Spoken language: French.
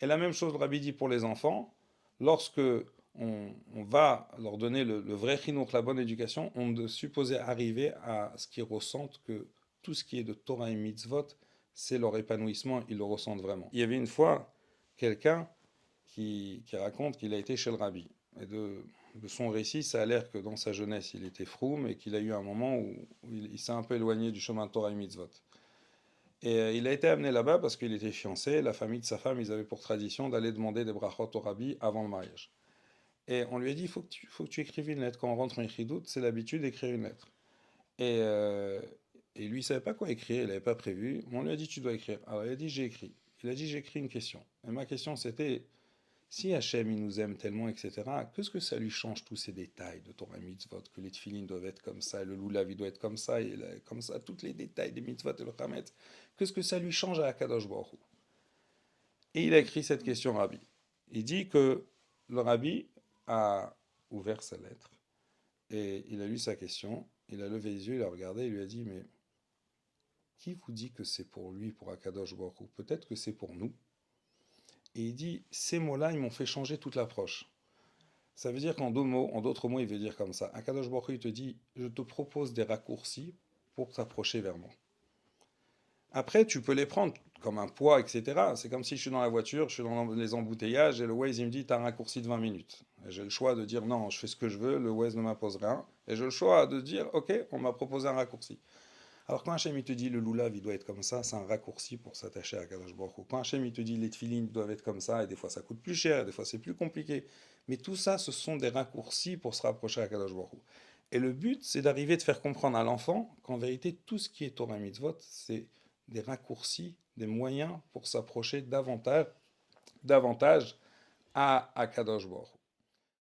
Et la même chose, le Rabbi dit pour les enfants, lorsque on va leur donner le vrai chinour, la bonne éducation, on doit supposer arriver à ce qu'ils ressentent que tout ce qui est de Torah et mitzvot, c'est leur épanouissement, ils le ressentent vraiment. Il y avait une fois quelqu'un qui raconte qu'il a été chez le Rabbi. Et de son récit, ça a l'air que dans sa jeunesse, il était froum et qu'il a eu un moment où il s'est un peu éloigné du chemin de Torah et mitzvot. Et il a été amené là-bas parce qu'il était fiancé. La famille de sa femme, ils avaient pour tradition d'aller demander des brachot au rabbi avant le mariage. Et on lui a dit, faut que tu écrives une lettre. Quand on rentre en Yichidut, c'est l'habitude d'écrire une lettre. Et, euh, et lui, il savait pas quoi écrire, il n'avait pas prévu. On lui a dit, tu dois écrire. Alors il a dit, j'ai écrit. Il a dit, j'ai écrit une question. Et ma question, c'était, si Hachem, il nous aime tellement, etc., qu'est-ce que ça lui change tous ces détails de Torah mitzvot, que les tefilines doivent être comme ça, le lulav, il doit être comme ça, comme ça, tous les détails des mitzvot et le chametz, qu'est-ce que ça lui change à Akadosh Baruch Hu? Et il a écrit cette question au Rabbi. Il dit que le Rabbi a ouvert sa lettre et il a lu sa question, il a levé les yeux, il a regardé, il lui a dit, mais qui vous dit que c'est pour lui, pour Akadosh Baruch Hu? Peut-être que c'est pour nous. Et il dit, ces mots-là, ils m'ont fait changer toute l'approche. Ça veut dire qu'en deux mots, en d'autres mots, il veut dire comme ça. Akadosh Baruch Hu, il te dit, je te propose des raccourcis pour t'approcher vers moi. Après, tu peux les prendre comme un poids, etc. C'est comme si je suis dans la voiture, je suis dans les embouteillages et le Waze, il me dit, tu as un raccourci de 20 minutes. Et j'ai le choix de dire, non, je fais ce que je veux, le Waze ne m'impose rien. Et j'ai le choix de dire, ok, on m'a proposé un raccourci. Alors quand Hachem il te dit le lulav il doit être comme ça, c'est un raccourci pour s'attacher à Kadosh Baruch Hu. Quand Hachem il te dit les tefilines doivent être comme ça, et des fois ça coûte plus cher, et des fois c'est plus compliqué. Mais tout ça, ce sont des raccourcis pour se rapprocher à Kadosh Baruch Hu. Et le but, c'est d'arriver de faire comprendre à l'enfant qu'en vérité, tout ce qui est Torah et Mitzvot, c'est des raccourcis, des moyens pour s'approcher davantage à Kadosh Baruch Hu.